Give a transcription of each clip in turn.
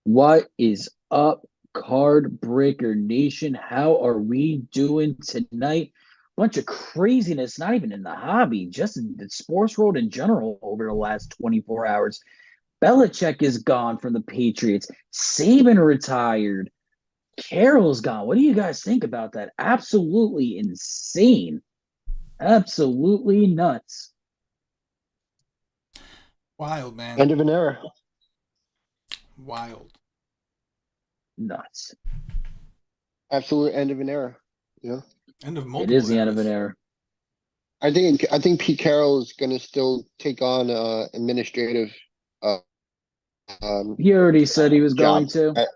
What is up, Card Breaker Nation? How are we doing tonight? Bunch of craziness, not even in the hobby, just in the sports world in general over the last 24 hours. Belichick is gone from the Patriots. Saban retired. Carroll's gone. What do you guys think about that? Absolutely insane. Absolutely nuts. Wild, man. End of an era. Wild. Nuts. Absolute end of an era. Yeah. End of It multiple is the end of an eras. era. I think Pete Carroll is going to still take on administrative uh, um, He already said he was going job. to.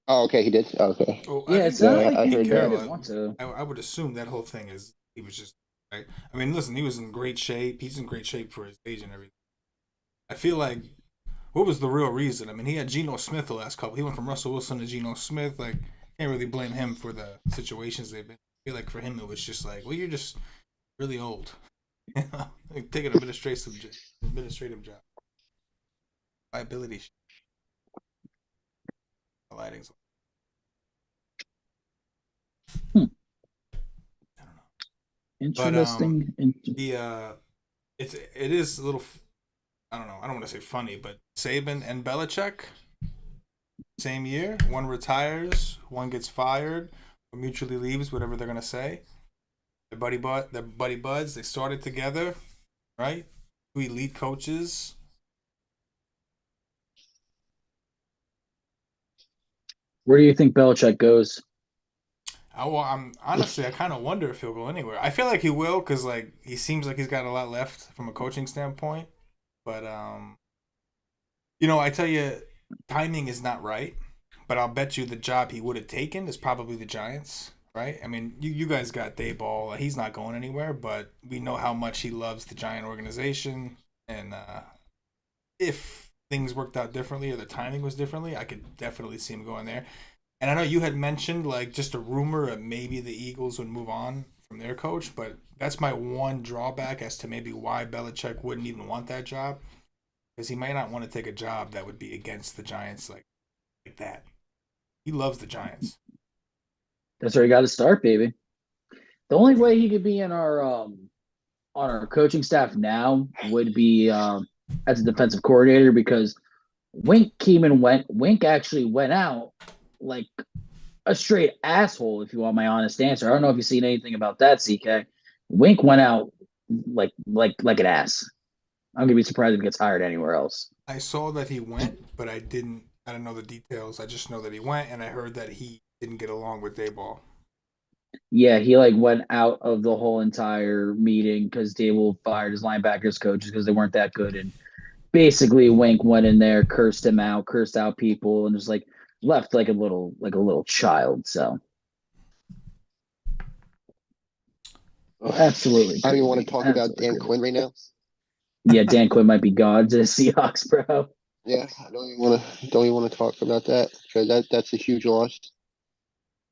Oh, okay, he did. Okay, Oh, I Yeah, it think sounded yeah, like I he Pete heard really that. Carroll. didn't want to. I would assume that whole thing is he was just right. I mean, listen, he was in great shape. He's in great shape for his age and everything. I feel like what was the real reason? I mean, he had Geno Smith the last couple. He went from Russell Wilson to Geno Smith. Like, can't really blame him for the situations they've been. I feel like for him it was just like, well, you're just really old. You know, like, take an administrative job. Liability. Lighting's. Hmm. I don't know. But Interesting. the it is a little. I don't know. I don't want to say funny, but Saban and Belichick, same year. One retires, one gets fired, or mutually leaves, whatever they're gonna say. They're buddy buds. They started together, right? Two elite coaches. Where do you think Belichick goes? I'm honestly, I kind of wonder if he'll go anywhere. I feel like he will because like he seems like he's got a lot left from a coaching standpoint. But I tell you, timing is not right. But I'll bet you the job he would have taken is probably the Giants, right? I mean, you guys got Dayball. He's not going anywhere, but we know how much he loves the Giant organization. And if things worked out differently or the timing was differently, I could definitely see him going there. And I know you had mentioned like just a rumor that maybe the Eagles would move on from their coach, but that's my one drawback as to maybe why Belichick wouldn't even want that job because he might not want to take a job that would be against the Giants like that. He loves the Giants. That's where he got to start, baby. The only way he could be in our on our coaching staff now would be as a defensive coordinator because Wink actually went out like a straight asshole, if you want my honest answer. I don't know if you've seen anything about that, CK. Wink went out like an ass. I'm gonna be surprised if he gets hired anywhere else. I saw that he went, but I didn't. I don't know the details. I just know that he went, and I heard that he didn't get along with Dayball. Yeah, he like went out of the whole entire meeting because Dable fired his linebackers coaches because they weren't that good, and basically Wink went in there, cursed him out, cursed out people, and just like left like a little child. So absolutely I don't even crazy. want to talk about Absolutely Dan crazy. Quinn right now. Yeah, Dan Quinn might be gone to the Seahawks, bro. Yeah, I don't even want to talk about that because that's a huge loss.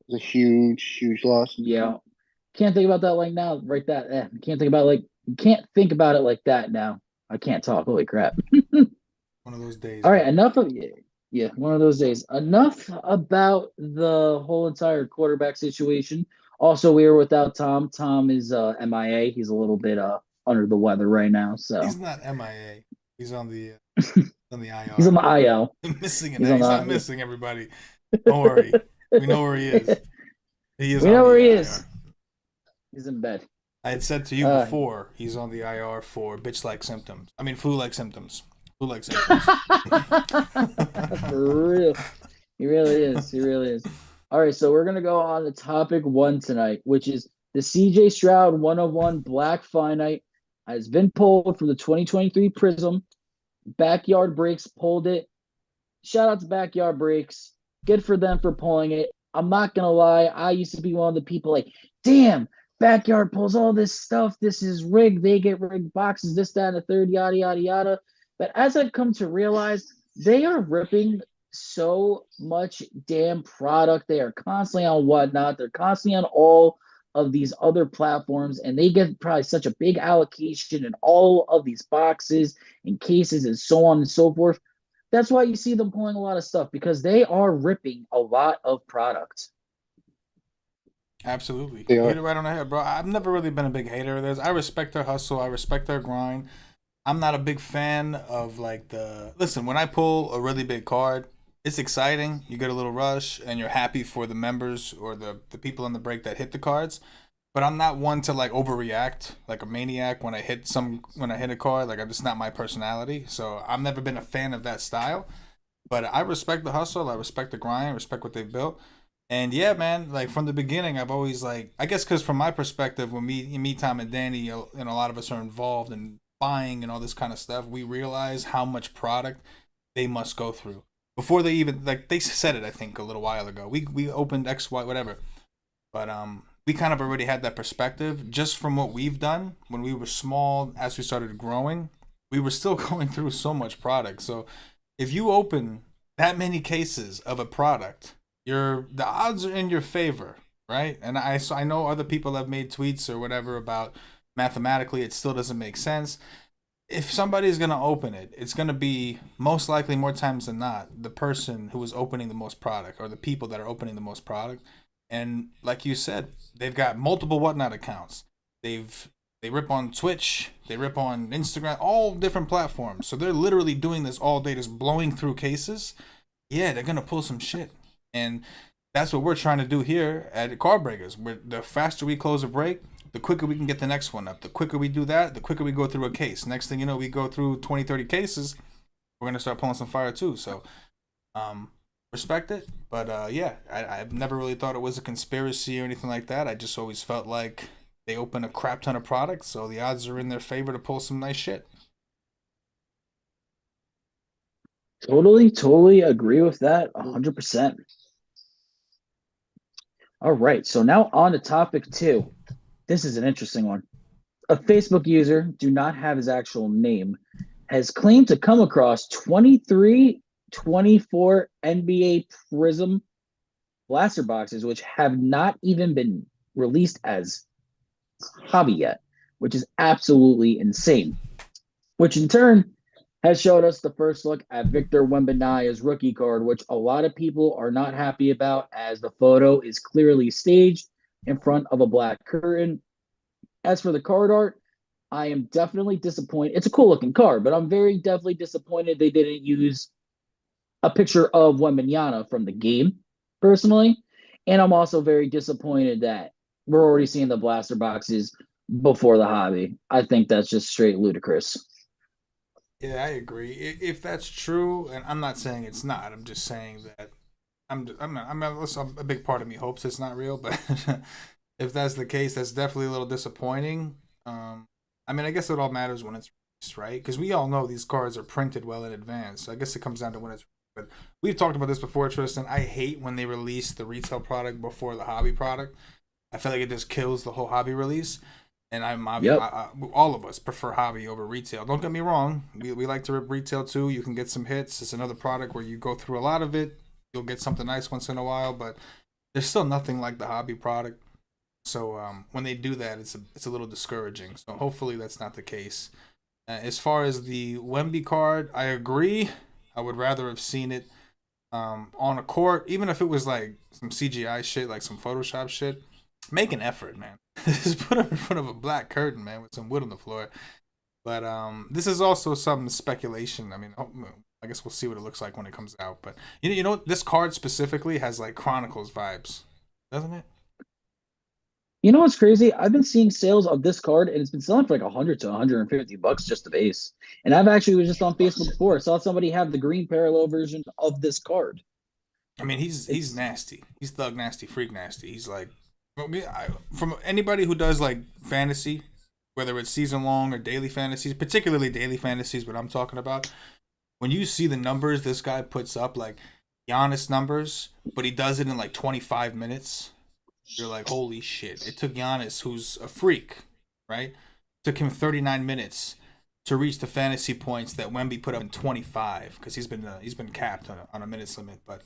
It's a huge loss. Yeah, can't think about that like now. Right, that can't think about can't think about it like that now. I can't talk. Holy crap! One of those days, All right, man. enough of yeah, one of those days. Enough about the whole entire quarterback situation. Also, we are without Tom. Tom is MIA. He's a little bit under the weather right now, so He's not MIA. He's on the he's on IR. the IL. Missing it. He's on He's not the missing everybody. Don't worry. We know where he is. He is we on know the where he IR. is. He's in bed. I had said to you Uh, before, he's on the IR for bitch-like symptoms. I mean, flu-like symptoms. Flu-like symptoms. For real. He really is. He really is. All right, so we're gonna go on to topic one tonight, which is the CJ Stroud 101 Black Finite has been pulled from the 2023 Prism. Backyard Breaks pulled it. Shout out to Backyard Breaks. Good for them for pulling it. I'm not gonna lie, I used to be one of the people like, damn, Backyard pulls all this stuff. This is rigged. They get rigged boxes, this, that, and the third, yada, yada, yada. But as I've come to realize, they are ripping so much damn product. They are constantly on Whatnot. They're constantly on all of these other platforms, and they get probably such a big allocation in all of these boxes and cases and so on and so forth That's why you see them pulling a lot of stuff because they are ripping a lot of product. Absolutely. They You are. hit it right on the head, bro. I've never really been a big hater of theirs. I respect their hustle. I respect their grind. I'm not a big fan of like the listen, when I pull a really big card, it's exciting. You get a little rush and you're happy for the members or the people in the break that hit the cards. But I'm not one to like overreact like a maniac when I hit a card. Like I'm just not my personality. So I've never been a fan of that style. But I respect the hustle. I respect the grind. I respect what they've built. And yeah, man, like from the beginning, I've always like I guess because from my perspective, when me, Tom, and Danny, a lot of us are involved in buying and all this kind of stuff, we realize how much product they must go through before they even like they said it. I think a little while ago, we opened X Y whatever, but we kind of already had that perspective just from what we've done when we were small. As we started growing, we were still going through so much product. So if you open that many cases of a product, the odds are in your favor, right? And I know other people have made tweets or whatever about mathematically it still doesn't make sense. If somebody's gonna open it, it's gonna be most likely more times than not the person who is opening the most product or the people that are opening the most product. And like you said, they've got multiple whatnot accounts. They've they rip on Twitch, they rip on Instagram, all different platforms. So they're literally doing this all day, just blowing through cases. Yeah, they're gonna pull some shit, and that's what we're trying to do here at Card Breakers. The faster we close a break, the quicker we can get the next one up. The quicker we do that, the quicker we go through a case. Next thing you know, we go through 20, 30 cases. We're gonna start pulling some fire too. So, um, respect it, but yeah, I've never really thought it was a conspiracy or anything like that. I just always felt like they open a crap ton of products, so the odds are in their favor to pull some nice shit. Totally agree with that 100%. All right, so now on to topic two. This is an interesting one. A Facebook user, do not have his actual name, has claimed to come across 23, 24 NBA PRIZM blaster boxes, which have not even been released as hobby yet, which is absolutely insane. Which in turn has showed us the first look at Victor Wembanyama's rookie card, which a lot of people are not happy about, as the photo is clearly staged in front of a black curtain. As for the card art, I am definitely disappointed. It's a cool looking card, but I'm very definitely disappointed they didn't use a picture of Wembanyama from the game, personally. And I'm also very disappointed that we're already seeing the blaster boxes before the hobby. I think that's just straight ludicrous. Yeah, I agree. If that's true, and I'm not saying it's not, I'm just saying that I'm a big part of me hopes it's not real, but if that's the case, that's definitely a little disappointing. I mean, I guess it all matters when it's released, right? Because we all know these cards are printed well in advance. So I guess it comes down to when it's. But we've talked about this before, Tristan. I hate when they release the retail product before the hobby product. I feel like it just kills the whole hobby release. And Yep. all of us prefer hobby over retail. Don't get me wrong. We like to rip retail too. You can get some hits. It's another product where you go through a lot of it. You'll get something nice once in a while, but there's still nothing like the hobby product. So when they do that, it's a little discouraging. So hopefully that's not the case. As far as the Wemby card, I agree. I would rather have seen it on a court, even if it was like some CGI shit, like some Photoshop shit. Make an effort, man. Just put him in front of a black curtain, man, with some wood on the floor. But this is also some speculation. I mean, I guess we'll see what it looks like when it comes out. But you know, this card specifically has like Chronicles vibes, doesn't it? You know what's crazy? I've been seeing sales of this card, and it's been selling for like 100 to 150 bucks just the base. And I've actually was just on Facebook before. I saw somebody have the green parallel version of this card. I mean, he's It's nasty. He's thug nasty, freak nasty. He's like, from anybody who does like fantasy, whether it's season long or daily fantasies, particularly daily fantasies, what I'm talking about. When you see the numbers this guy puts up, like Giannis numbers, but he does it in like 25 minutes, you're like, holy shit! It took Giannis, who's a freak, right? Took him 39 minutes to reach the fantasy points that Wemby put up in 25 because he's been capped on a minutes limit, but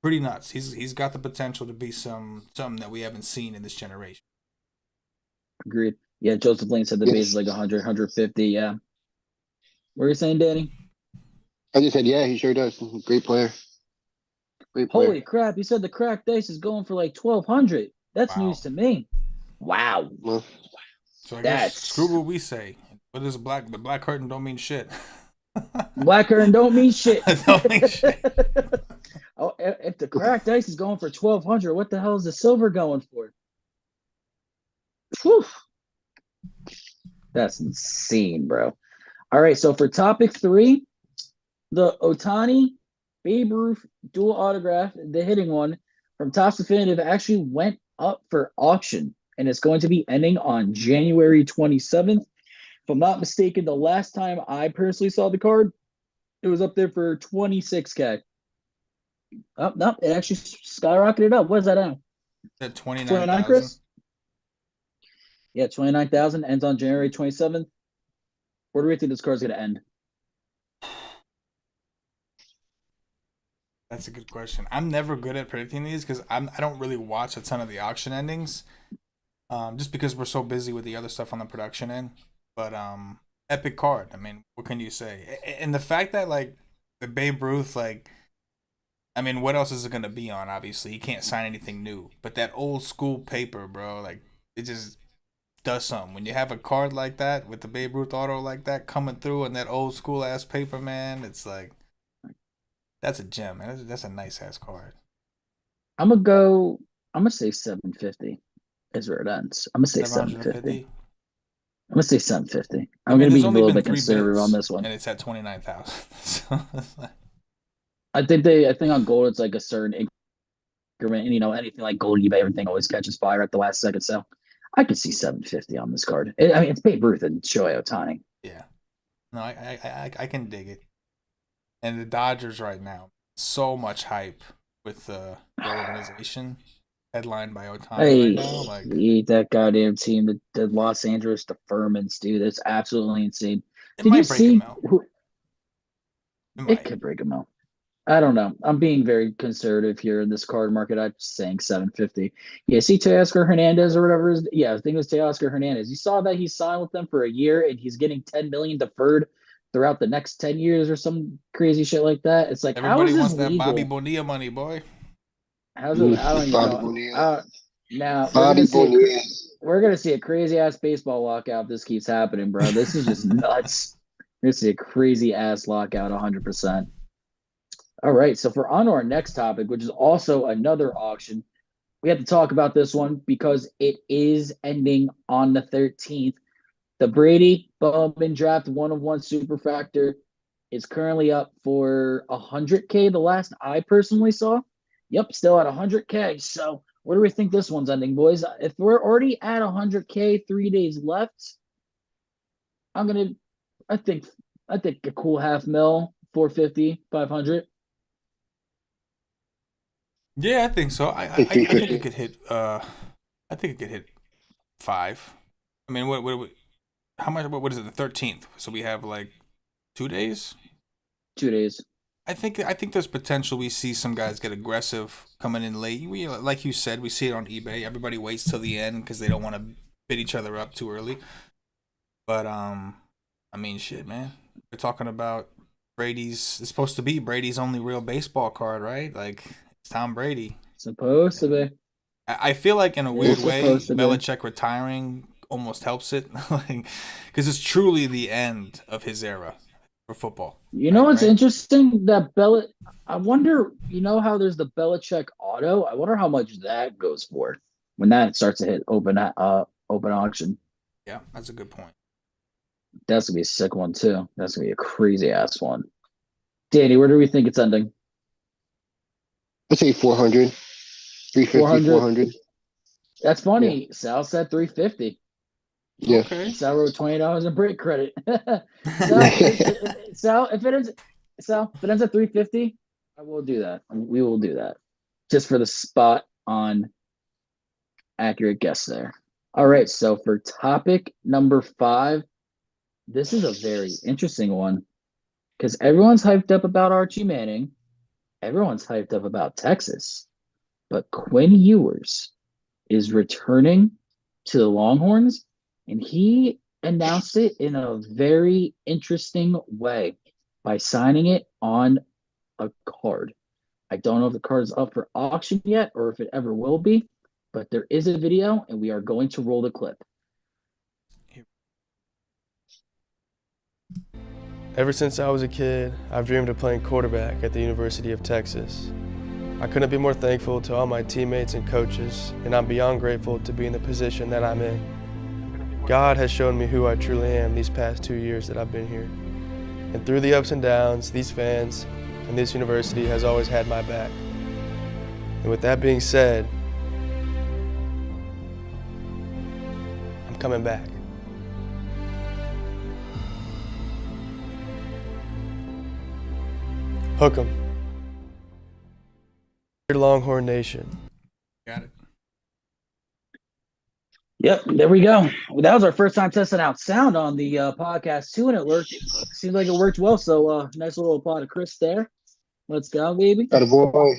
pretty nuts. He's got the potential to be something that we haven't seen in this generation. agreed. Yeah, Joseph Lane said the base is Yes. like 100, 150. Yeah. What are you saying, Danny? I just said, yeah, he sure does. Great player. Great player. Holy crap! You said the cracked ice is going for like 1,200. That's Wow. news to me. Wow. Well, So I guess That's screw what we say. What is black? The black curtain don't mean shit. black curtain don't mean shit. Don't mean shit. Oh, if the cracked ice is going for 1,200, what the hell is the silver going for? Whew. That's insane, bro. All right, so for topic 3, the Otani Babe Ruth dual autograph, the hitting one from Topps Definitive, actually went up for auction, and it's going to be ending on January 27th. If I'm not mistaken, the last time I personally saw the card, it was up there for 26K. Oh, no, it actually skyrocketed up. What is that now? At 29, 29,000. Chris? Yeah, 29,000 ends on January 27th. Where do we think this card's going to end? That's a good question. I'm never good at predicting these because I don't really watch a ton of the auction endings, just because we're so busy with the other stuff on the production end. But epic card. I mean, what can you say? And the fact that like the Babe Ruth, like, I mean, what else is it gonna be on? Obviously, you can't sign anything new. But that old school paper, bro, like it just does something. When you have a card like that with the Babe Ruth auto like that coming through and that old school ass paper, man, it's like that's a gem, man. That's a nice ass card. I'm gonna say 750 is where it ends. I'm gonna say 750. 750. I'm gonna say 750. I I'm mean, gonna be there's a only little been bit 3 conservative bids, on this one. and it's at 29,000. So it's like, I think on gold it's like a certain increment, and anything like gold eBay, everything always catches fire at the last second. So I could see 750 on this card. I mean, it's Babe Ruth and Shohei Ohtani. yeah, no, I can dig it. And the Dodgers right now, so much hype with the organization headlined by Otani right now. Like, hate that goddamn team, the Los Angeles Deferments, dude. That's absolutely insane. it Did you might break him see out. who It it might. could break him out? I don't know. I'm being very conservative here in this card market. I'm saying 750. Yeah, see Teoscar Hernandez or whatever. Yeah, I think it was Teoscar Hernandez. You saw that he signed with them for a year and he's getting 10 million deferred throughout the next 10 years or some crazy shit like that. It's like, how Everybody is this wants that Bobby legal? Bonilla money, boy. How's it? I don't even Bobby know. Bonilla. Now Bobby Bonilla. we're gonna see a crazy ass baseball lockout if this keeps happening, bro. This is just nuts. We're gonna see a crazy ass lockout 100%. All right, so for on to our next topic, which is also another auction. We have to talk about this one because it is ending on the 13th. The Brady Bowman Draft 1 of 1 Super Factor is currently up for 100K. The last I personally saw. Yep, still at 100K. So where do we think this one's ending, boys? If we're already at 100K, 3 days left, I think a cool half mil, 450, 500. Yeah, I think so. I think it could hit. I think it could hit 5. I mean, how much? What is it? The 13th. So we have like 2 days. 2 days. I think there's potential. We see some guys get aggressive coming in late. We, like you said, we see it on eBay. Everybody waits till the end because they don't want to bid each other up too early. But I mean, shit, man. We're talking about Brady's. It's supposed to be Brady's only real baseball card, right? Like it's Tom Brady. Supposed to be. I feel like in a weird way, supposed to be. Belichick retiring almost helps it, like because it's truly the end of his era for football. You know what's right? interesting? I wonder, how there's the Belichick auto? I wonder how much that goes for when that starts to hit open auction. Yeah, that's a good point. That's gonna be a sick one too. That's gonna be a crazy ass one. Danny, where do we think it's ending? Let's say 400. 350, 400. That's funny. Sal said 350. Yeah. Okay. Sal wrote $20 in break credit. Sal, if it ends at 350, I will do that. We will do that. Just for the spot on accurate guess there. All right. So for topic number 5, this is a very interesting one because everyone's hyped up about Archie Manning. Everyone's hyped up about Texas. But Quinn Ewers is returning to the Longhorns, and he announced it in a very interesting way by signing it on a card. I don't know if the card is up for auction yet or if it ever will be, but there is a video and we are going to roll the clip. Ever since I was a kid, I've dreamed of playing quarterback at the University of Texas. I couldn't be more thankful to all my teammates and coaches, and I'm beyond grateful to be in the position that I'm in. God has shown me who I truly am these past 2 years that I've been here. And through the ups and downs, these fans and this university has always had my back. And with that being said, I'm coming back. Hook 'em. Longhorn Nation. Got it. Yep, there we go. Well, that was our first time testing out sound on the podcast too, and it worked. Seems like it worked well. So nice little applaud to Chris there. Let's go, baby. Attaboy.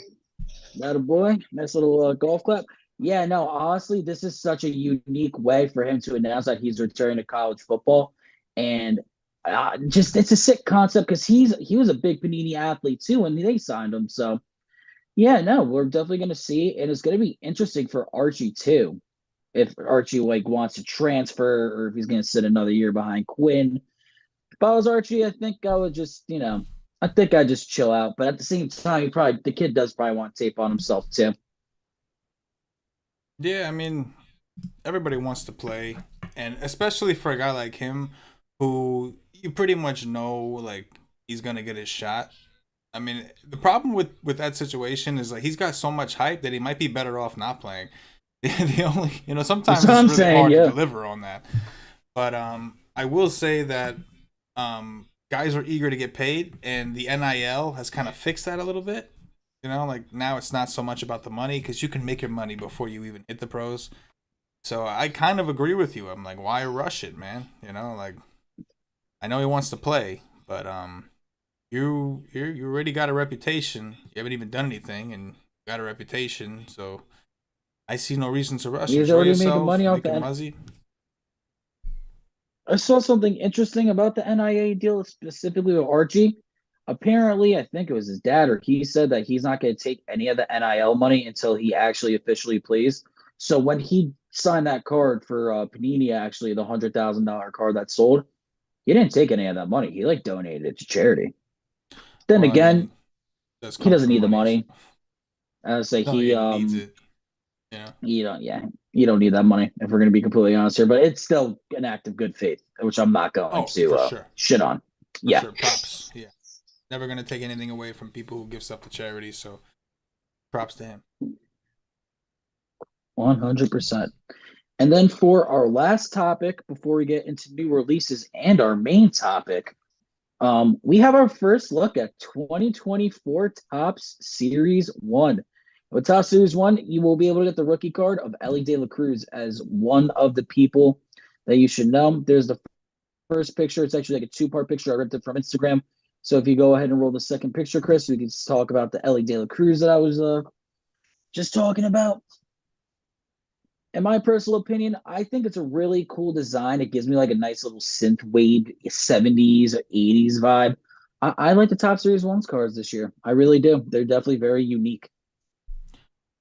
Attaboy. Nice little golf clap. Yeah, no, honestly, this is such a unique way for him to announce that he's returning to college football, and just it's a sick concept because he was a big Panini athlete too, and they signed him. So yeah, no, we're definitely going to see, and it's going to be interesting for Archie too. If Archie wants to transfer, or if he's going to sit another year behind Quinn. If I was Archie, I think I would just, I think I'd just chill out. But at the same time, the kid does probably want tape on himself too. Yeah, I mean, everybody wants to play, and especially for a guy like him, who you pretty much know, like, he's going to get his shot. I mean, the problem with that situation is, like, he's got so much hype that he might be better off not playing. The only, sometimes it's really hard to deliver on that. But I will say that guys are eager to get paid, and the NIL has kind of fixed that a little bit. Like, now it's not so much about the money because you can make your money before you even hit the pros. So I kind of agree with you. I'm like, why rush it, man? Like, I know he wants to play, but you already got a reputation. You haven't even done anything, and you got a reputation, so I see no reason to rush. He's already making money off that. I saw something interesting about the NIA deal, specifically with Archie. Apparently, I think it was his dad, or he said that he's not going to take any of the NIL money until he actually officially plays. So when he signed that card for Panini, actually the $100,000 card that sold, he didn't take any of that money. He donated it to charity. Then again, he doesn't need the money. I would say he needs it. You don't need that money, if we're going to be completely honest here. But it's still an act of good faith, which I'm not going to shit on. For sure. Props. Yeah, never going to take anything away from people who give stuff to charity. So props to him. 100%. And then for our last topic, before we get into new releases and our main topic, we have our first look at 2024 Topps Series 1. With Topps Series 1, you will be able to get the rookie card of Ellie De La Cruz as one of the people that you should know. There's the first picture. It's actually like a two-part picture. I ripped it from Instagram. So if you go ahead and roll the second picture, Chris, we can just talk about the Ellie De La Cruz that I was just talking about. In my personal opinion, I think it's a really cool design. It gives me like a nice little synthwave 70s or 80s vibe. I like the Topps Series 1's cards this year. I really do. They're definitely very unique.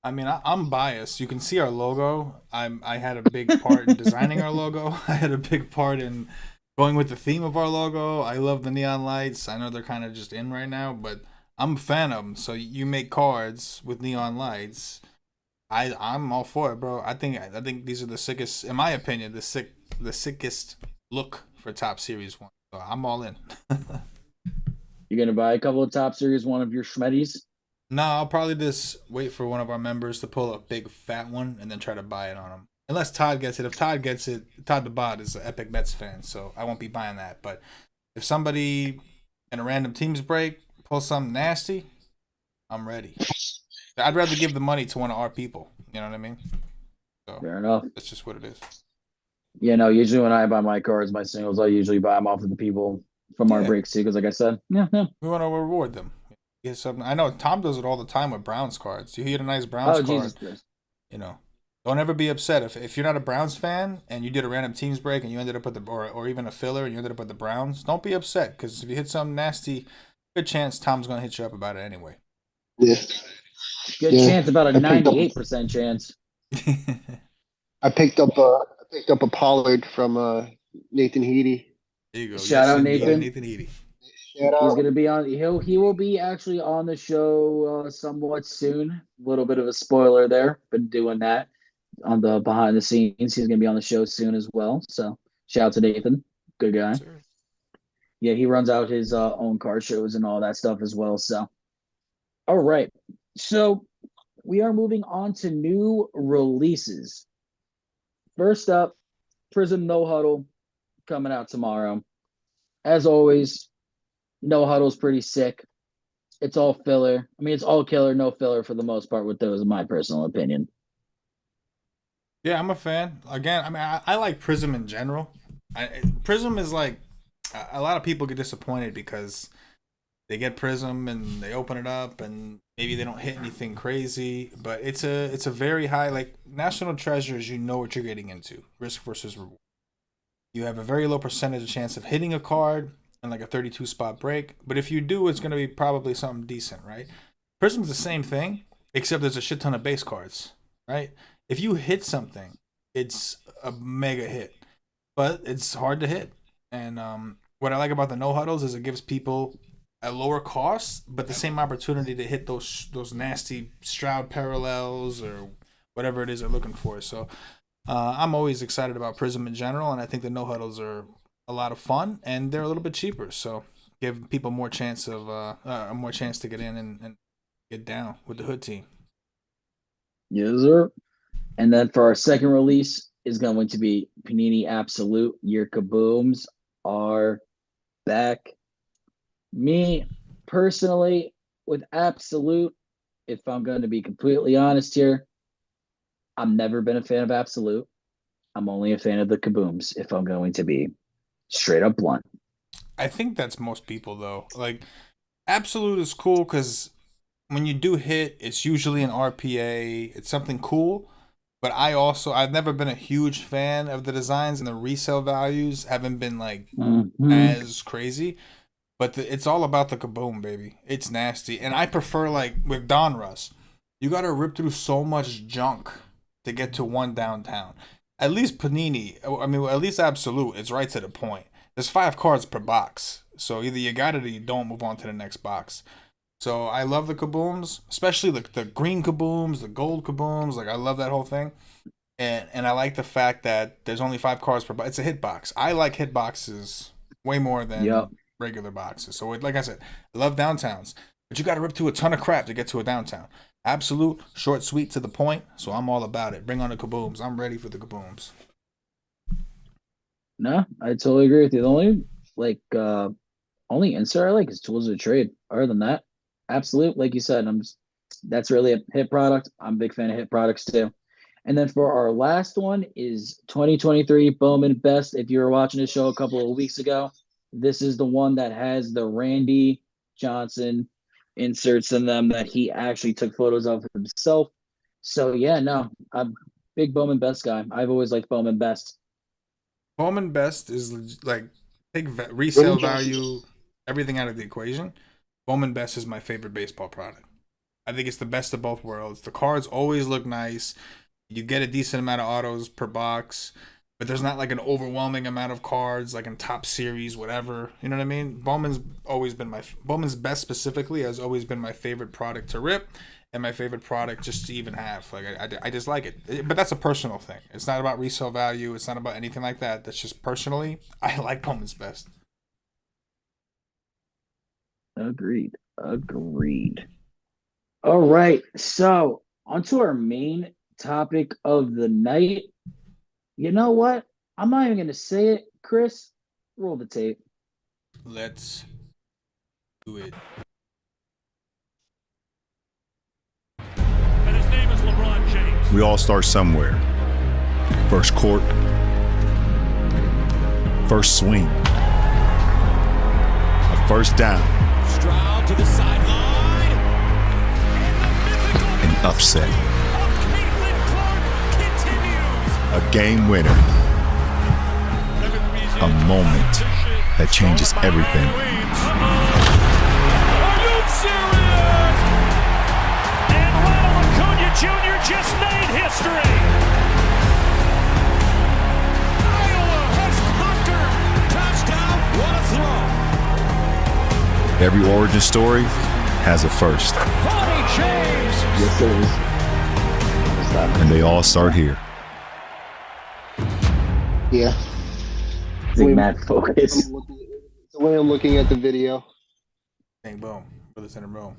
I mean, I'm biased. You can see our logo. I had a big part in designing our logo. I had a big part in going with the theme of our logo. I love the neon lights. I know they're kind of just in right now, but I'm a fan of them. So you make cards with neon lights. I'm all for it, bro. I think these are the sickest, in my opinion, the sickest look for Topps Series 1. So I'm all in. You're gonna buy a couple of Topps Series 1 of your Schmetties? No, I'll probably just wait for one of our members to pull a big fat one and then try to buy it on him. Unless Todd gets it. If Todd gets it, Todd the Bot is an Epic Mets fan, so I won't be buying that. But if somebody in a random teams break pulls something nasty, I'm ready. I'd rather give the money to one of our people. You know what I mean? So fair enough. That's just what it is. Usually when I buy my cards, my singles, I usually buy them off of the people from our breaks too, because like I said, we want to reward them. Get something. I know Tom does it all the time with Browns cards. You get a nice Browns card, Jesus Christ. Don't ever be upset if you're not a Browns fan and you did a random teams break and you ended up with or even a filler and you ended up with the Browns. Don't be upset because if you hit something nasty, good chance Tom's gonna hit you up about it anyway. Yeah. Good chance, about a 98% chance. I picked up a Pollard from Nathan Heedy. There you go. Shout out Nathan. Nathan Eady. Shout out. He's gonna be on. He will be actually on the show somewhat soon. A little bit of a spoiler there. Been doing that on the behind the scenes. He's gonna be on the show soon as well. So shout out to Nathan, good guy. Sure. Yeah, he runs out his own car shows and all that stuff as well. So, all right. So we are moving on to new releases. First up, PRIZM No Huddle coming out tomorrow. As always, No Huddle's pretty sick. It's all filler. I mean, it's all killer, no filler for the most part with those, in my personal opinion. Yeah, I'm a fan. Again, I mean, I like PRIZM in general. PRIZM is like, a lot of people get disappointed because they get PRIZM and they open it up and maybe they don't hit anything crazy, but it's a very high, like National Treasures, you know what you're getting into. Risk versus reward. You have a very low percentage chance of hitting a card and like a 32 spot break, but if you do, it's going to be probably something decent, right? PRIZM's the same thing, except there's a shit ton of base cards, right? If you hit something, it's a mega hit, but it's hard to hit. And what I like about the no huddles is it gives people a lower cost, but the same opportunity to hit those nasty Stroud parallels or whatever it is they're looking for. So I'm always excited about PRIZM in general, and I think the no huddles are a lot of fun and they're a little bit cheaper. So give people more chance to get in and get down with the hood team. Yes, sir. And then for our second release is going to be Panini Absolute. Your kabooms are back. Me, personally, with Absolute, if I'm going to be completely honest here, I've never been a fan of Absolute. I'm only a fan of the kabooms, if I'm going to be straight up blunt. I think that's most people, though. Like, Absolute is cool because when you do hit, it's usually an RPA. It's something cool. But I've never been a huge fan of the designs, and the resale values haven't been like as crazy. But it's all about the kaboom, baby. It's nasty. And I prefer, like, with Donruss, you got to rip through so much junk to get to one downtown. At least Panini, at least Absolute, it's right to the point. There's 5 cards per box. So either you got it or you don't, move on to the next box. So I love the kabooms, especially the green kabooms, the gold kabooms. Like, I love that whole thing. And I like the fact that there's only 5 cards per box. It's a hit box. I like hit boxes way more than regular boxes. So like I said, I love downtowns. But you got to rip through a ton of crap to get to a downtown. Absolute, short, sweet, to the point. So I'm all about it. Bring on the kabooms. I'm ready for the kabooms. No, I totally agree with you. The only insert I like is Tools of Trade. Other than that, Absolute, like you said, that's really a hit product. I'm a big fan of hit products too. And then for our last one is 2023 Bowman Best. If you were watching the show a couple of weeks ago, this is the one that has the Randy Johnson inserts in them that he actually took photos of himself. So yeah, no, I'm a big Bowman Best guy. I've always liked Bowman Best. Bowman Best is like, take resale value, everything out of the equation. Bowman Best is my favorite baseball product. I think it's the best of both worlds. The cards always look nice. You get a decent amount of autos per box, but there's not like an overwhelming amount of cards like in top series, whatever. You know what I mean? Bowman's Best specifically has always been my favorite product to rip and my favorite product just to even have. Like, I just like it. But that's a personal thing. It's not about resale value. It's not about anything like that. That's just personally, I like Bowman's Best. Agreed. All right. So on to our main topic of the night. You know what? I'm not even going to say it. Chris, roll the tape. Let's do it. And his name is LeBron James. We all start somewhere. First court, first swing, a first down. Stroud to the sideline. An upset. A game winner. A moment that changes everything. Are you serious? And Ronald Acuna Jr. just made history. Iowa has conquered. Touchdown. What a throw. Every origin story has a first. Bonnie James. Yes, it is. And they all start here. Yeah. Big Mac focus. The way I'm looking at the video. Bang, boom. Put this in a room.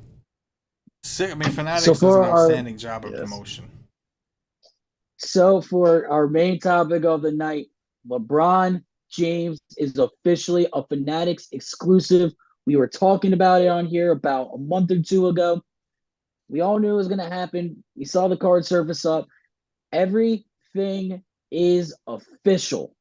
Sick. I mean, Fanatics So does an for our- outstanding job of Yes. promotion. So for our main topic of the night, LeBron James is officially a Fanatics exclusive. We were talking about it on here about a month or two ago. We all knew it was going to happen. We saw the card surface up. Everything is official.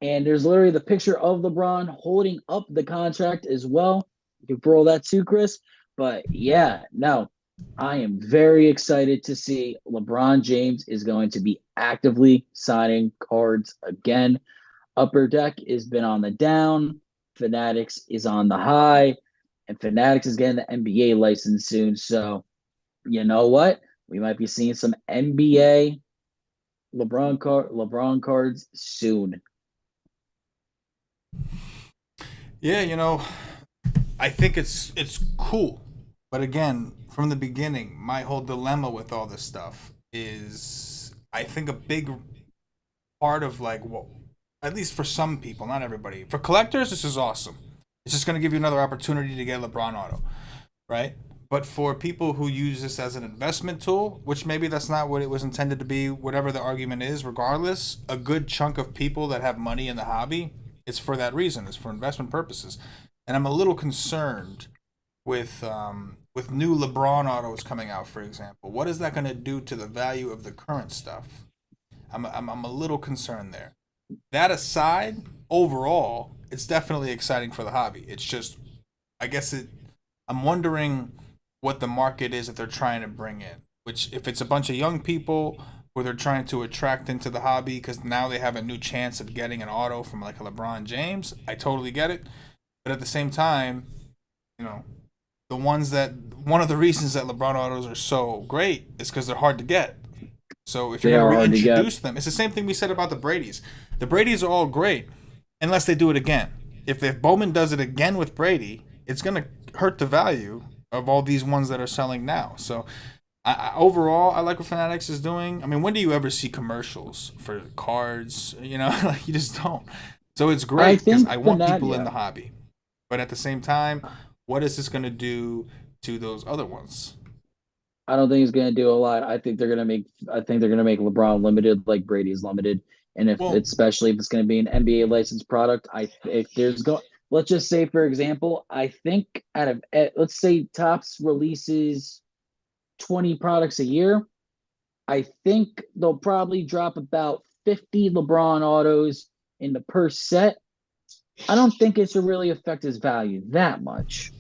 And there's literally the picture of LeBron holding up the contract as well. You can roll that too, Chris. But yeah, no, I am very excited to see LeBron James is going to be actively signing cards again. Upper Deck has been on the down. Fanatics is on the high. And Fanatics is getting the NBA license soon. So, you know what? We might be seeing some NBA LeBron cards soon. Yeah, you know, I think it's cool. But again, from the beginning, my whole dilemma with all this stuff is I think a big part of like, well, at least for some people, not everybody. For collectors, this is awesome. It's just going to give you another opportunity to get LeBron auto, right? But for people who use this as an investment tool, which maybe that's not what it was intended to be, whatever the argument is, regardless, a good chunk of people that have money in the hobby, it's for that reason. It's for investment purposes. And I'm a little concerned with new LeBron autos coming out, for example. What is that going to do to the value of the current stuff? I'm a little concerned there. That aside, overall, it's definitely exciting for the hobby. It's just, I guess I'm wondering what the market is that they're trying to bring in. Which, if it's a bunch of young people who they're trying to attract into the hobby because now they have a new chance of getting an auto from like a LeBron James, I totally get it. But at the same time, you know, one of the reasons that LeBron autos are so great is because they're hard to get. So if you're going to reintroduce them, it's the same thing we said about the Bradys. The Bradys are all great unless they do it again. If Bowman does it again with Brady, it's going to hurt the value of all these ones that are selling now. So overall, I like what Fanatics is doing. I mean, when do you ever see commercials for cards? You know, like you just don't. So it's great because I want people in the hobby. But at the same time, what is this going to do to those other ones? I don't think it's going to do a lot. I think they're going to make LeBron limited like Brady's limited. And especially if it's going to be an NBA licensed product, let's just say, for example, I think let's say Topps releases 20 products a year. I think they'll probably drop about 50 LeBron autos in the per set. I don't think it should really affect his value that much.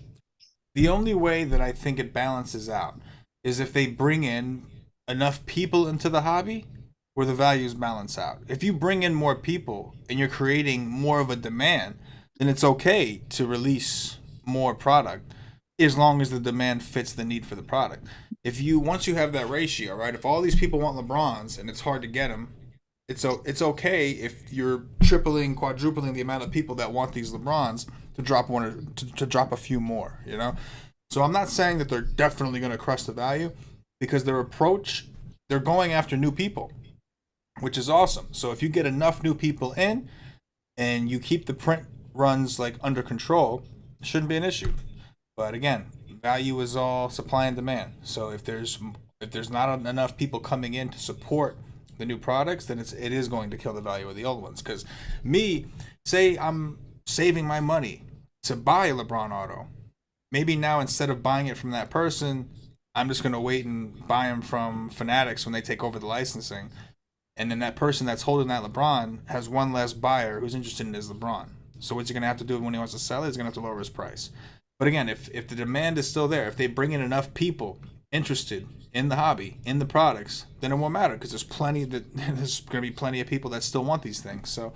The only way that I think it balances out is if they bring in enough people into the hobby where the values balance out. If you bring in more people and you're creating more of a demand, then it's okay to release more product as long as the demand fits the need for the product. Once you have that ratio, right? If all these people want LeBrons and it's hard to get them, it's okay if you're tripling, quadrupling the amount of people that want these LeBrons to drop to drop a few more, you know? So I'm not saying that they're definitely going to crush the value because their approach, they're going after new people, which is awesome. So if you get enough new people in and you keep the print runs like under control, it shouldn't be an issue. But again, value is all supply and demand. So if there's not enough people coming in to support the new products, then it is going to kill the value of the old ones. Because say I'm saving my money to buy a LeBron auto. Maybe now instead of buying it from that person, I'm just going to wait and buy them from Fanatics when they take over the licensing. And then that person that's holding that LeBron has one less buyer who's interested in his LeBron. So what's he going to have to do when he wants to sell it? He's going to have to lower his price. But again, if the demand is still there, if they bring in enough people interested in the hobby, in the products, then it won't matter because there's there's going to be plenty of people that still want these things. So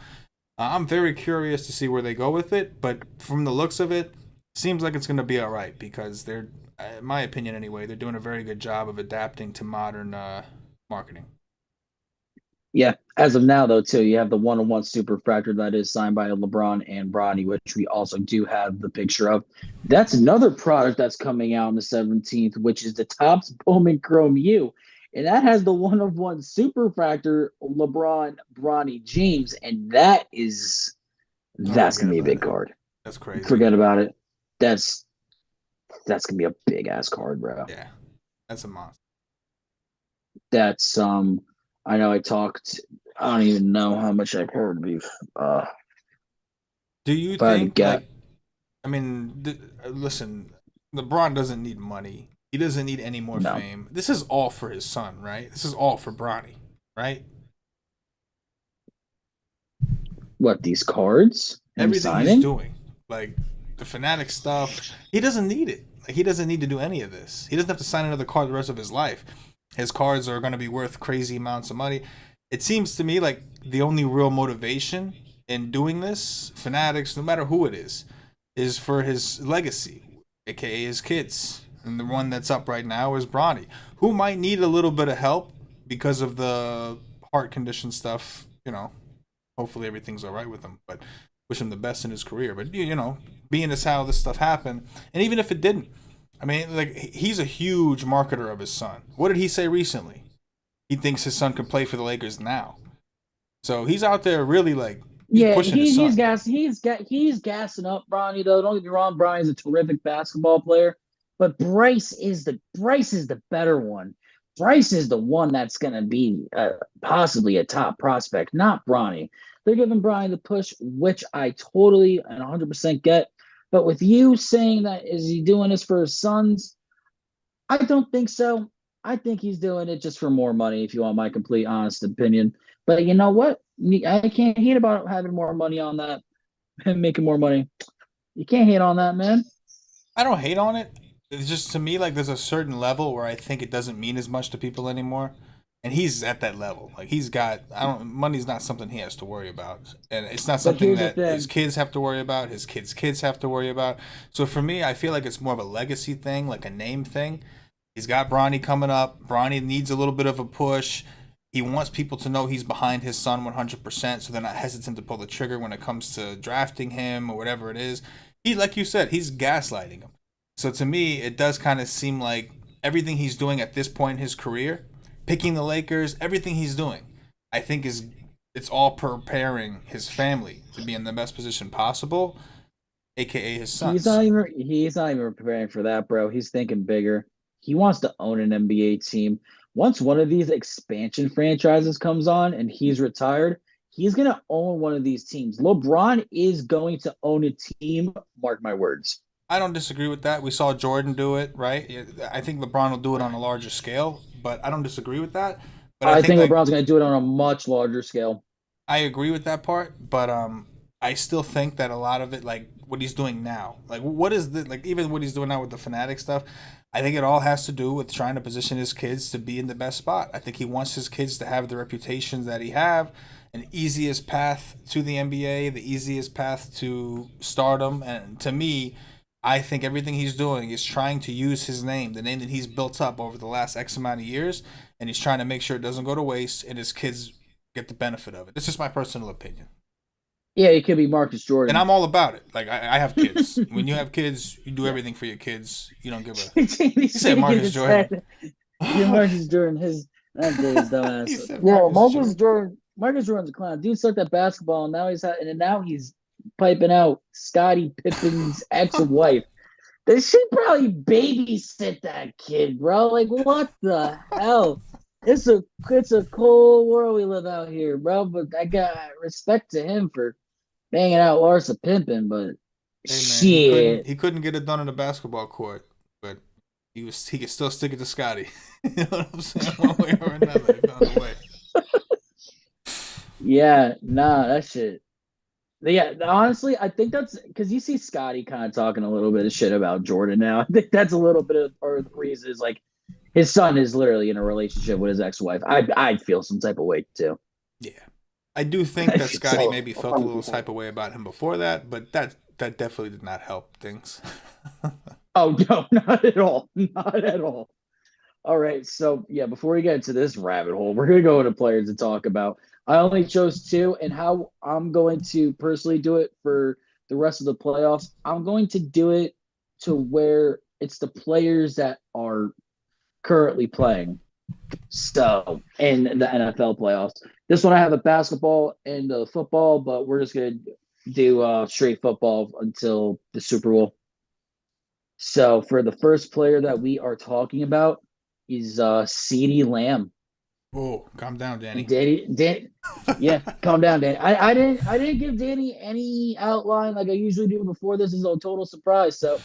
I'm very curious to see where they go with it. But from the looks of it, seems like it's going to be all right because they're, in my opinion anyway, they're doing a very good job of adapting to modern marketing. Yeah, as of now, though, too, you have the one-on-one superfractor that is signed by LeBron and Bronny, which we also do have the picture of. That's another product that's coming out on the 17th, which is the Topps Bowman Chrome U. And that has the one-of-one superfractor LeBron, Bronny, James, and that's going to be a big card. That's crazy. Forget about it. That's going to be a big-ass card, bro. Yeah, that's a monster. That's I know I don't even know how much I've heard beef. Do you think, listen, LeBron doesn't need money. He doesn't need any more fame. This is all for his son, right? This is all for Bronny, right? What, these cards? Everything he's doing. Like, the Fanatic stuff, he doesn't need it. Like, he doesn't need to do any of this. He doesn't have to sign another card the rest of his life. His cards are going to be worth crazy amounts of money. It seems to me like the only real motivation in doing this, Fanatics, no matter who it is for his legacy, aka his kids. And the one that's up right now is Bronny, who might need a little bit of help because of the heart condition stuff. You know, hopefully everything's all right with him. But wish him the best in his career. But you know, being as how this stuff happened, and even if it didn't. I mean, like, he's a huge marketer of his son. What did he say recently? He thinks his son could play for the Lakers now. So he's out there really, like, pushing his son. He's gassing up Bronny, though. Don't get me wrong, Bronny's a terrific basketball player, but Bryce is the better one. Bryce is the one that's going to be possibly a top prospect, not Bronny. They're giving Bronny the push, which I totally and 100% get. But with you saying that, is he doing this for his sons? I don't think so. I think he's doing it just for more money, if you want my complete honest opinion. But you know what? I can't hate about having more money on that and making more money. You can't hate on that, man. I don't hate on it. It's just, to me, like, there's a certain level where I think it doesn't mean as much to people anymore. And he's at that level. Like, money's not something he has to worry about. And it's not something that his kids have to worry about, his kids have to worry about. So for me, I feel like it's more of a legacy thing, like a name thing. He's got Bronny coming up. Bronny needs a little bit of a push. He wants people to know he's behind his son 100%, so they're not hesitant to pull the trigger when it comes to drafting him or whatever it is. Like you said, he's gaslighting him. So to me, it does kind of seem like everything he's doing at this point in his career, picking the Lakers, everything he's doing, I think it's all preparing his family to be in the best position possible, aka his sons. He's not even preparing for that, bro. He's thinking bigger. He wants to own an NBA team. Once one of these expansion franchises comes on and he's retired, he's going to own one of these teams. LeBron is going to own a team, mark my words. I don't disagree with that. We saw Jordan do it, right? I think LeBron will do it on a larger scale, but I don't disagree with that. But I think LeBron's going to do it on a much larger scale. I agree with that part, but I still think that a lot of it, like what he's doing now, like what is even what he's doing now with the Fanatic stuff, I think it all has to do with trying to position his kids to be in the best spot. I think he wants his kids to have the reputations that he have, an easiest path to the NBA, the easiest path to stardom, and to me, I think everything he's doing is trying to use his name, the name that he's built up over the last X amount of years, and he's trying to make sure it doesn't go to waste and his kids get the benefit of it. This is my personal opinion. Yeah, it could be Marcus Jordan. And I'm all about it. Like, I have kids. When you have kids, you do everything for your kids. You don't give a... He said Marcus Jordan. Yeah, Marcus Jordan, that dude's dumbass. Yeah, Marcus Jordan's a clown. Dude sucked at basketball, and now he's piping out Scottie Pippen's ex-wife. They should probably babysit that kid, bro. Like, what the hell? It's a cold world we live out here, bro. But I got respect to him for banging out Larsa Pippen, but hey, man, shit, he couldn't get it done on the basketball court, but he could still stick it to Scotty. You know what I'm saying? One way or another, he found a way. Yeah, nah, that shit. Yeah, honestly, I think that's because you see Scotty kind of talking a little bit of shit about Jordan now. I think that's a little bit of part of the reason is like His son is literally in a relationship with his ex-wife. I'd feel some type of way too. Yeah. I do think that Scotty so. maybe felt a little type of way about him before that, but that definitely did not help things. Oh no, not at all. Not at all. All right, so yeah, before we get into this rabbit hole, we're gonna go into players to talk about. I only chose two, and how I'm going to personally do it for the rest of the playoffs. I'm going to do it to where it's the players that are currently playing. So in the NFL playoffs, this one I have a basketball and a football, but we're just gonna do straight football until the Super Bowl. So for the first player that we are talking about is CeeDee Lamb. Oh, calm down, Danny. Yeah, calm down, Danny. I didn't give Danny any outline like I usually do before. This is a total surprise. So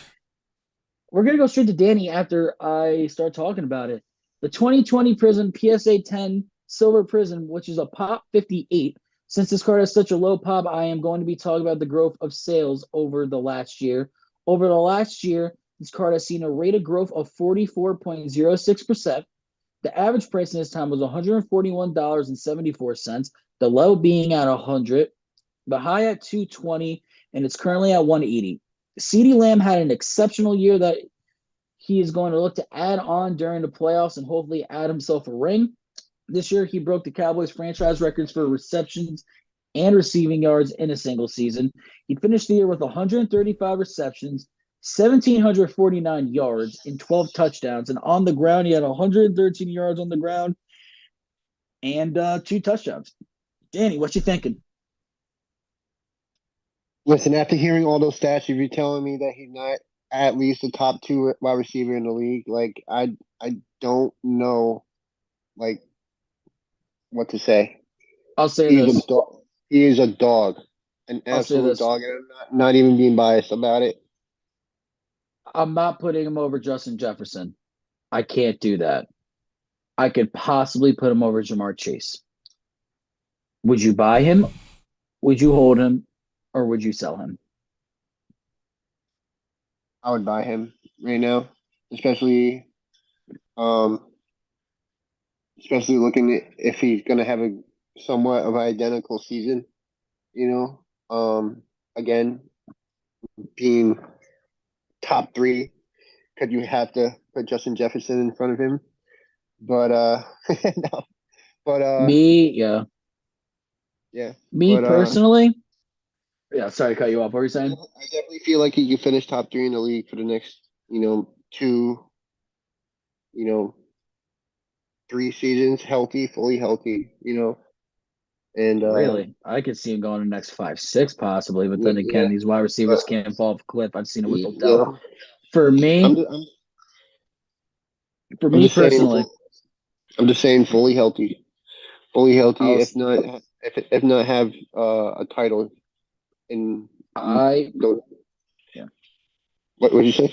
we're gonna go straight to Danny after I start talking about it. The 2020 Prism PSA 10 Silver Prism, which is a pop 58. Since this card has such a low pop, I am going to be talking about the growth of sales over the last year. Over the last year, this card has seen a rate of growth of 44.06%. The average price in this time was $141.74, the low being at 100, the high at 220, and it's currently at 180. CeeDee Lamb had an exceptional year that he is going to look to add on during the playoffs and hopefully add himself a ring. This year, he broke the Cowboys franchise records for receptions and receiving yards in a single season. He finished the year with 135 receptions, 1,749 yards, and 12 touchdowns. And on the ground, he had 113 yards on the ground and 2 touchdowns. Danny, what you thinking? Listen, after hearing all those stats, if you're telling me that he's not at least a top 2 wide receiver in the league, like I don't know, like what to say. I'll say He's this. a dog. He is a dog, an I'll say absolute this. dog, and I'm not even being biased about it. I'm not putting him over Justin Jefferson. I can't do that. I could possibly put him over Jamar Chase. Would you buy him? Would you hold him? Or would you sell him? I would buy him right now, especially, um, especially looking at if he's gonna have a somewhat of an identical season. You know, again, being top 3, because you have to put Justin Jefferson in front of him. But no, but Yeah. yeah, Me but personally, yeah, sorry to cut you off. What were you saying? I definitely feel like he could finish top 3 in the league for the next, 2, 3 seasons, healthy, fully healthy. And Really? I could see him going the next 5, 6 possibly, but then yeah, again, these wide receivers but can't fall off a cliff. I've seen it with yeah, Odell. For I'm me, just, I'm, for I'm me just saying, personally, I'm just saying, fully healthy. I'll If not have a title in I the yeah, what would you say?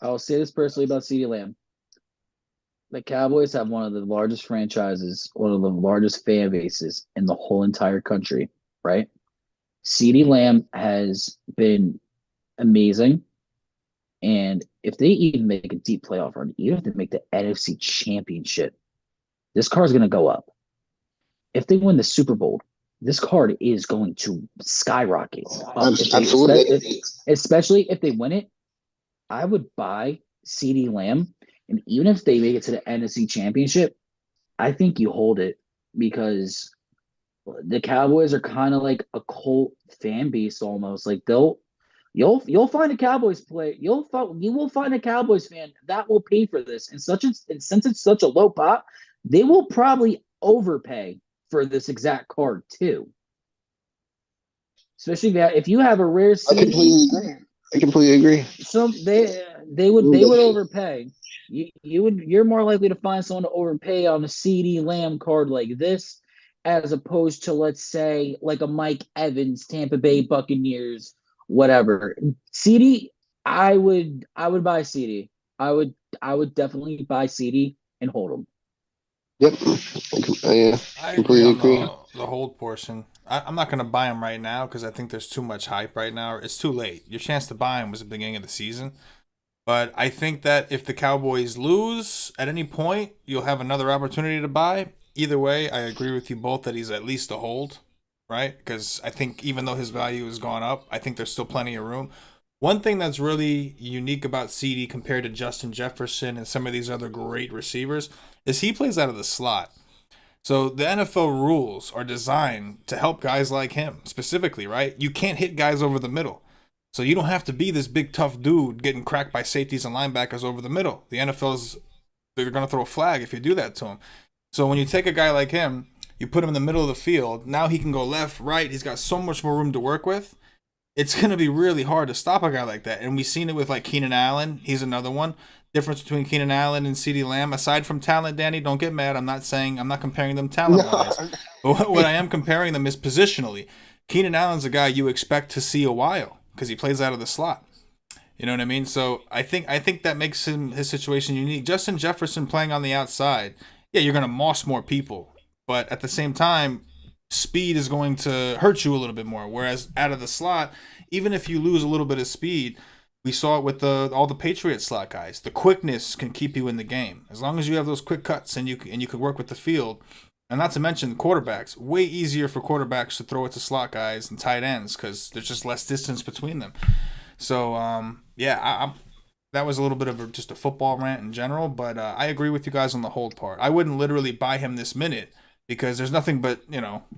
I'll say this personally about CeeDee Lamb. The Cowboys have one of the largest franchises, one of the largest fan bases in the whole entire country, right? CeeDee Lamb has been amazing. And if they even make a deep playoff run, even if they make the NFC Championship, this card is going to go up. If they win the Super Bowl, this card is going to skyrocket up. Absolutely. Especially if they win it, I would buy CeeDee Lamb. And even if they make it to the NFC Championship, I think you hold it because the Cowboys are kind of like a cult fan base almost. Like you'll find a Cowboys play. You will find a Cowboys fan that will pay for this. And since it's such a low pop, they will probably overpay for this exact card too. Especially if you have a rare CD. I completely agree. So they would overpay. You're more likely to find someone to overpay on a CeeDee Lamb card like this, as opposed to, let's say, like a Mike Evans, Tampa Bay Buccaneers, whatever. CeeDee, I would buy CeeDee. I would definitely buy CeeDee and hold him. Yep. I completely agree agree. on the hold portion. I'm not going to buy him right now because I think there's too much hype right now. It's too late. Your chance to buy him was at the beginning of the season. But I think that if the Cowboys lose at any point, you'll have another opportunity to buy. Either way, I agree with you both that he's at least a hold, right? Because I think even though his value has gone up, I think there's still plenty of room. One thing that's really unique about CD compared to Justin Jefferson and some of these other great receivers is he plays out of the slot. So the NFL rules are designed to help guys like him specifically, right? You can't hit guys over the middle. So you don't have to be this big tough dude getting cracked by safeties and linebackers over the middle. The NFL's they're going to throw a flag if you do that to him. So when you take a guy like him, you put him in the middle of the field, now he can go left, right. He's got so much more room to work with. It's going to be really hard to stop a guy like that. And we've seen it with like Keenan Allen. He's another one. Difference between Keenan Allen and CeeDee Lamb, aside from talent, Danny, don't get mad. I'm not comparing them talent-wise. No. But what I am comparing them is positionally. Keenan Allen's a guy you expect to see a while because he plays out of the slot. You know what I mean? So I think that makes his situation unique. Justin Jefferson playing on the outside, yeah, you're going to moss more people. But at the same time, speed is going to hurt you a little bit more. Whereas out of the slot, even if you lose a little bit of speed, we saw it with all the Patriot slot guys. The quickness can keep you in the game. As long as you have those quick cuts and you can work with the field. And not to mention the quarterbacks. Way easier for quarterbacks to throw it to slot guys and tight ends because there's just less distance between them. So, that was a little bit of just a football rant in general. But I agree with you guys on the hold part. I wouldn't literally buy him this minute because there's nothing but,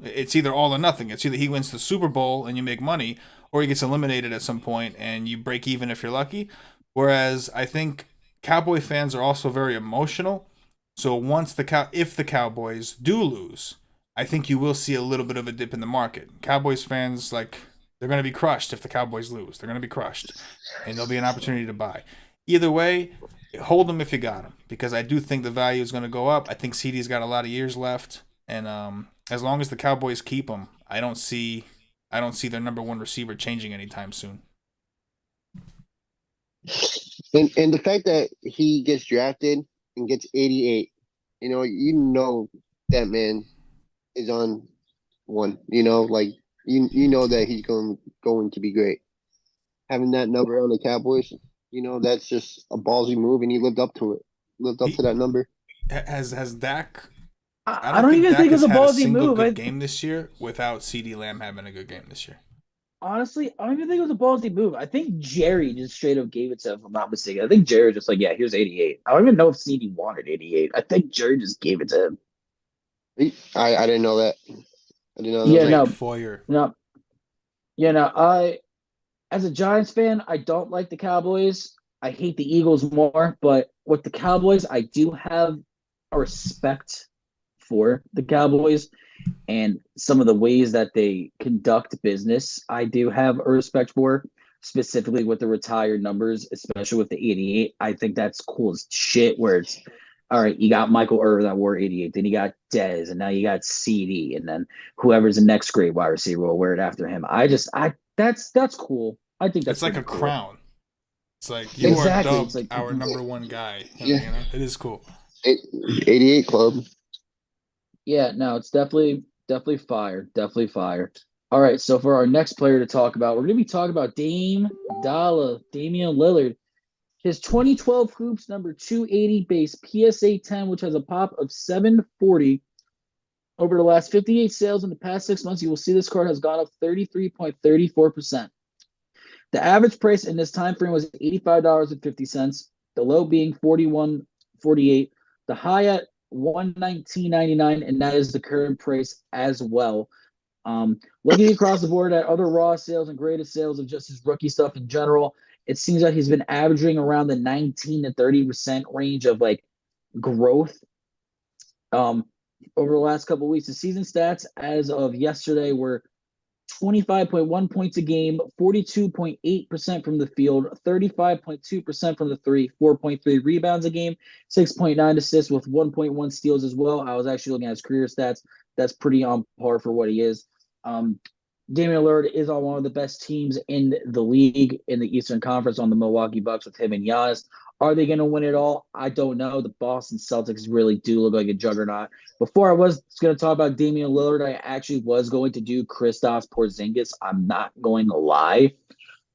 it's either all or nothing. It's either he wins the Super Bowl and you make money, or he gets eliminated at some point and you break even if you're lucky. Whereas I think Cowboy fans are also very emotional. So if the Cowboys do lose, I think you will see a little bit of a dip in the market. Cowboys fans, they're going to be crushed if the Cowboys lose. They're going to be crushed. And there'll be an opportunity to buy. Either way, hold them if you got them. Because I do think the value is going to go up. I think CD's got a lot of years left. And as long as the Cowboys keep him, I don't see their number one receiver changing anytime soon. And the fact that he gets drafted and gets 88, that man is on one. You know that he's going to be great. Having that number on the Cowboys, that's just a ballsy move, and he lived up to it. Lived up to that number. Has Dak? I don't even think it's a ballsy move. Good game this year without CeeDee Lamb having a good game this year. Honestly, I don't even think it was a ballsy move. I think Jerry just straight up gave it to him, if I'm not mistaken. I think Jerry was just like, yeah, here's 88. I don't even know if CD wanted 88. I think Jerry just gave it to him. I didn't know that. I didn't know that. Yeah, Foyer. No. As a Giants fan, I don't like the Cowboys. I hate the Eagles more, but with the Cowboys, I do have a respect for the Cowboys and some of the ways that they conduct business. I do have a respect for, specifically with the retired numbers, especially with the 88. I think that's cool as shit, where it's all right, you got Michael Irvin that wore 88, then you got Dez, and now you got CD, and then whoever's the next great wide receiver will wear it after him. That's cool. I think that's like a cool. crown. It's like you are dubbed our number one guy. Yeah. It is cool. 88 club. Yeah, no, it's definitely fire. Definitely fire. All right, so for our next player to talk about, we're going to be talking about Damian Lillard. His 2012 hoops number 280 base PSA 10, which has a pop of 740. Over the last 58 sales in the past 6 months, you will see this card has gone up 33.34%. The average price in this time frame was $85.50. The low being $41.48. The high at $119.99, and that is the current price as well. Looking across the board at other raw sales and graded sales of just his rookie stuff in general, it seems that he's been averaging around the 19 to 30% range of growth. Over the last couple of weeks, the season stats as of yesterday were 25.1 points a game, 42.8% from the field, 35.2% from the three, 4.3 rebounds a game, 6.9 assists with 1.1 steals as well. I was actually looking at his career stats. That's pretty on par for what he is. Damian Lillard is on one of the best teams in the league in the Eastern Conference on the Milwaukee Bucks with him and Giannis. Are they going to win it all? I don't know. The Boston Celtics really do look like a juggernaut. Before I was going to talk about Damian Lillard, I actually was going to do Kristaps Porzingis. I'm not going to lie.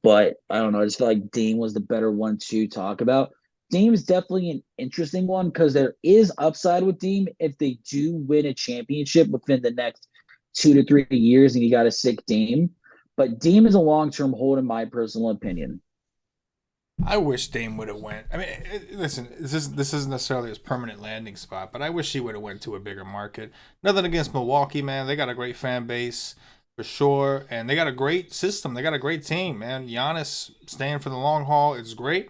but I don't know. I just feel like Dame was the better one to talk about. Dame is definitely an interesting one because there is upside with Dame if they do win a championship within the next 2 to 3 years and you got a sick Dame. But Dame is a long-term hold in my personal opinion. I wish Dame would have went. I mean, listen, this isn't necessarily his permanent landing spot, but I wish he would have went to a bigger market. Nothing against Milwaukee, man. They got a great fan base for sure, and they got a great system. They got a great team, man. Giannis staying for the long haul is great,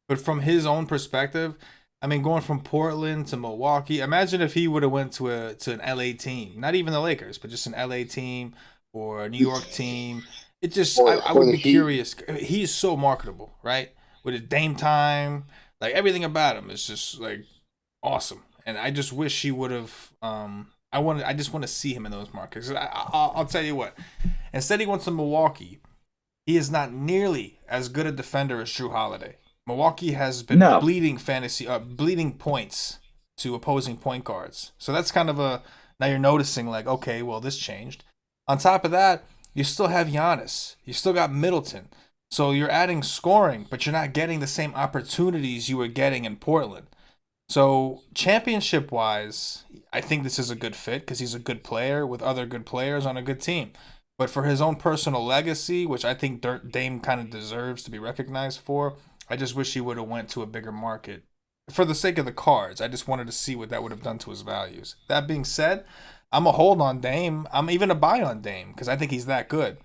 but from his own perspective, I mean, going from Portland to Milwaukee. Imagine if he would have went to an LA team, not even the Lakers, but just an LA team or a New York team. It just, I would be curious. He's so marketable, right? With his Dame time, like everything about him is just like awesome. And I just wish he would have. I just want to see him in those markets. I'll tell you what. Instead, he went to Milwaukee. He is not nearly as good a defender as Jrue Holiday. Milwaukee has been bleeding points to opposing point guards. So that's kind of now you're noticing like, okay, well, this changed. On top of that, you still have Giannis. You still got Middleton. So you're adding scoring, but you're not getting the same opportunities you were getting in Portland. So championship-wise, I think this is a good fit because he's a good player with other good players on a good team. But for his own personal legacy, which I think Dame kind of deserves to be recognized for, I just wish he would have went to a bigger market. For the sake of the cards, I just wanted to see what that would have done to his values. That being said, I'm a hold on Dame. I'm even a buy on Dame because I think he's that good.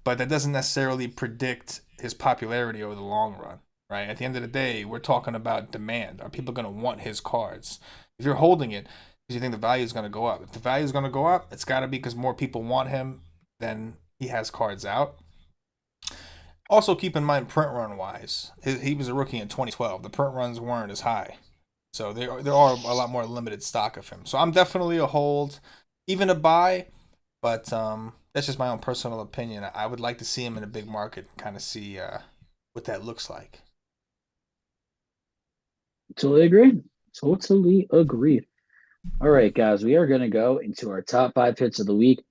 But that doesn't necessarily predict his popularity over the long run, right? At the end of the day, we're talking about demand. Are people going to want his cards? If you're holding it because you think the value is going to go up. If the value is going to go up, it's got to be because more people want him than he has cards out. Also, keep in mind, print run wise, he was a rookie in 2012. The print runs weren't as high. So there are a lot more limited stock of him. So I'm definitely a hold, even a buy, but that's just my own personal opinion. I would like to see him in a big market and kind of see what that looks like. Totally agree. Totally agreed. All right, guys, we are going to go into our top 5 hits of the week.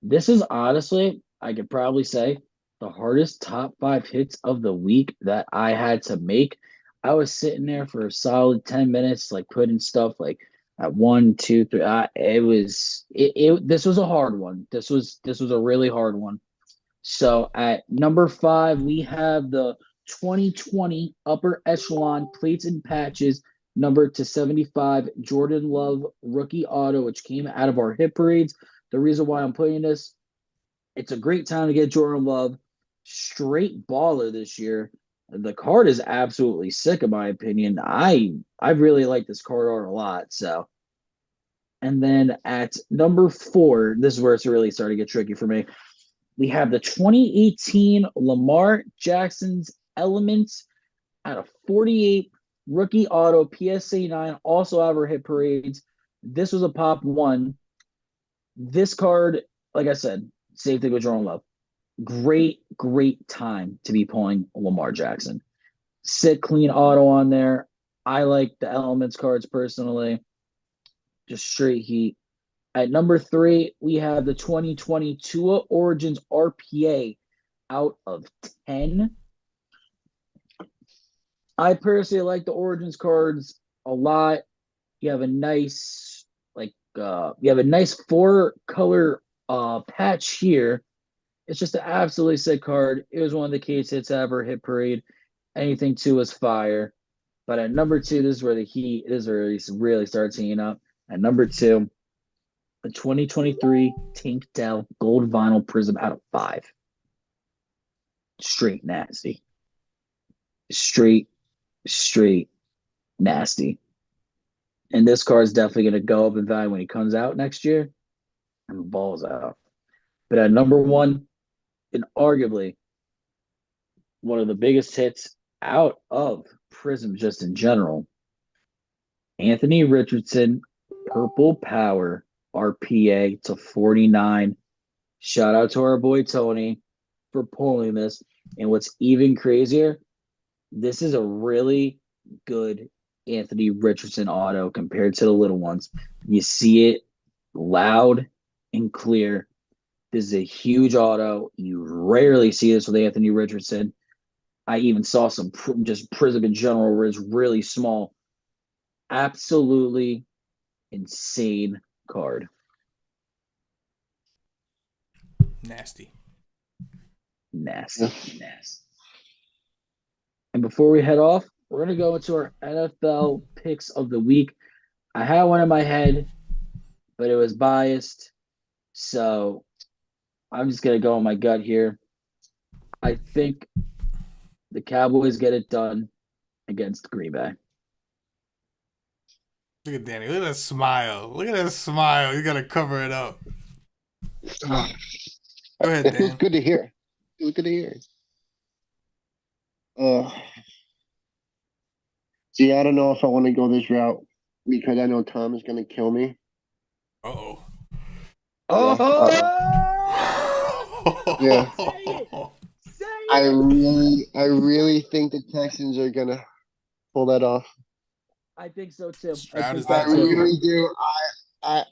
This is honestly, I could probably say, the hardest top 5 hits of the week that I had to make. I was sitting there for a solid 10 minutes, like putting stuff like at 1, 2, 3. This was a hard one. This was a really hard one. So at number 5, we have the 2020 upper echelon plates and patches number to 75 Jordan Love rookie auto, which came out of our hit parades. The reason why I'm putting this, it's a great time to get Jordan Love. Straight baller this year. The card is absolutely sick, in my opinion. I really like this card art a lot. So, and then at number 4, this is where it's really starting to get tricky for me. We have the 2018 Lamar Jackson's Elements out of 48 rookie auto PSA 9. Also have our hit parades. This was a pop 1. This card, like I said, same thing with Jordan Love. Great time to be pulling Lamar Jackson. Sick, clean auto on there. I like the Elements cards personally. Just straight heat. At number 3, we have the 2020 Tua Origins RPA out of 10. I personally like the Origins cards a lot. You have a nice, 4-color patch here. It's just an absolutely sick card. It was one of the case hits ever hit parade. Anything to is fire. But at number 2, this is where it really starts heating up. At number 2, the 2023 Tank Dell Gold Vinyl Prism out of 5. Straight nasty. Straight nasty. And this card is definitely going to go up in value when he comes out next year. And balls out. But at number 1, and arguably one of the biggest hits out of PRIZM just in general, Anthony Richardson, Purple Power, RPA to 49. Shout out to our boy Tony for pulling this. And what's even crazier, this is a really good Anthony Richardson auto compared to the little ones. You see it loud and clear. This is a huge auto. You rarely see this with Anthony Richardson. I even saw some just PRIZM in general where it's really small. Absolutely insane card. Nasty. Nasty. And before we head off, we're going to go into our NFL picks of the week. I had one in my head, but it was biased. So I'm just going to go on my gut here. I think the Cowboys get it done against Green Bay. Look at Danny. Look at that smile. Look at that smile. You got to cover it up. Go ahead, It feels Dan. good to hear. It feels good to hear. See, I don't know if I want to go this route because I know Tom is going to kill me. Uh-oh. Yeah. Say I really think the Texans are going to pull that off. I think so too. Stroud is I that dude. really do.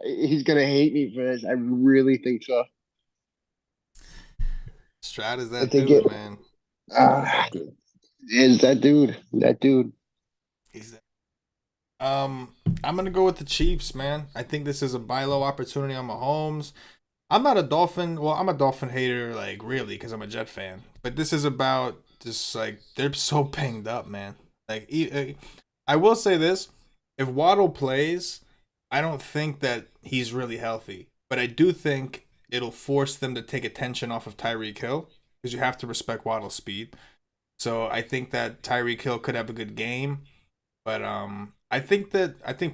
He's going to hate me for this. I really think so. Stroud is I that think dude, man. Is that dude. That dude. He's that. I'm gonna go with the Chiefs, man. I think this is a buy low opportunity on Mahomes. I'm not a Dolphin. Well, I'm a Dolphin hater, like really, because I'm a Jet fan. But this is about just like they're so banged up, man. Like I will say this: if Waddle plays, I don't think that he's really healthy. But I do think it'll force them to take attention off of Tyreek Hill because you have to respect Waddle's speed. So I think that Tyreek Hill could have a good game. But I think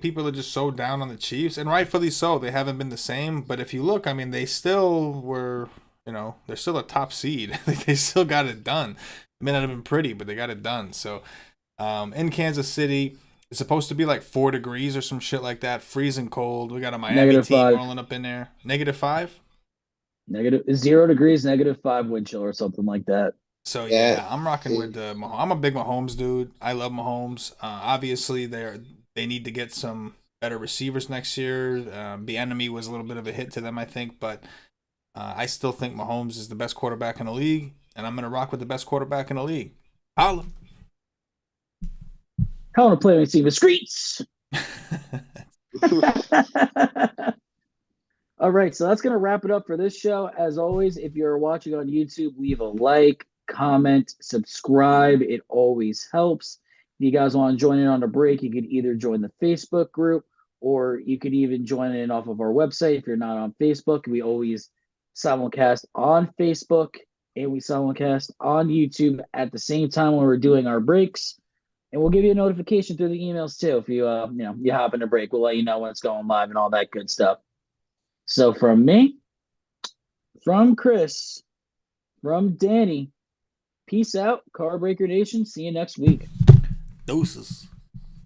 people are just so down on the Chiefs, and rightfully so. They haven't been the same. But if you look, I mean, they still were, they're still a top seed. They still got it done. It may not have been pretty, but they got it done. So in Kansas City, it's supposed to be like 4 degrees or some shit like that, freezing cold. We got a Miami team -5. rolling up in there. -5? -0 degrees, -5 wind chill or something like that. So yeah, I'm rocking with Mahomes. I'm a big Mahomes dude. I love Mahomes. Obviously, they need to get some better receivers next year. Bieniemy was a little bit of a hit to them, I think, but I still think Mahomes is the best quarterback in the league, and I'm gonna rock with the best quarterback in the league. Holla. I want to play and see the streets. All right, so that's going to wrap it up for this show. As always, if you're watching on YouTube, leave a like, comment, subscribe. It always helps. If you guys want to join in on the break, you could either join the Facebook group or you could even join in off of our website. If you're not on Facebook, we always simulcast on Facebook and we simulcast on YouTube at the same time when we're doing our breaks. And we'll give you a notification through the emails too. If you you hop in a break, we'll let you know when it's going live and all that good stuff. So from me, from Chris, from Danny, peace out, Carbreaker Nation. See you next week. Doses.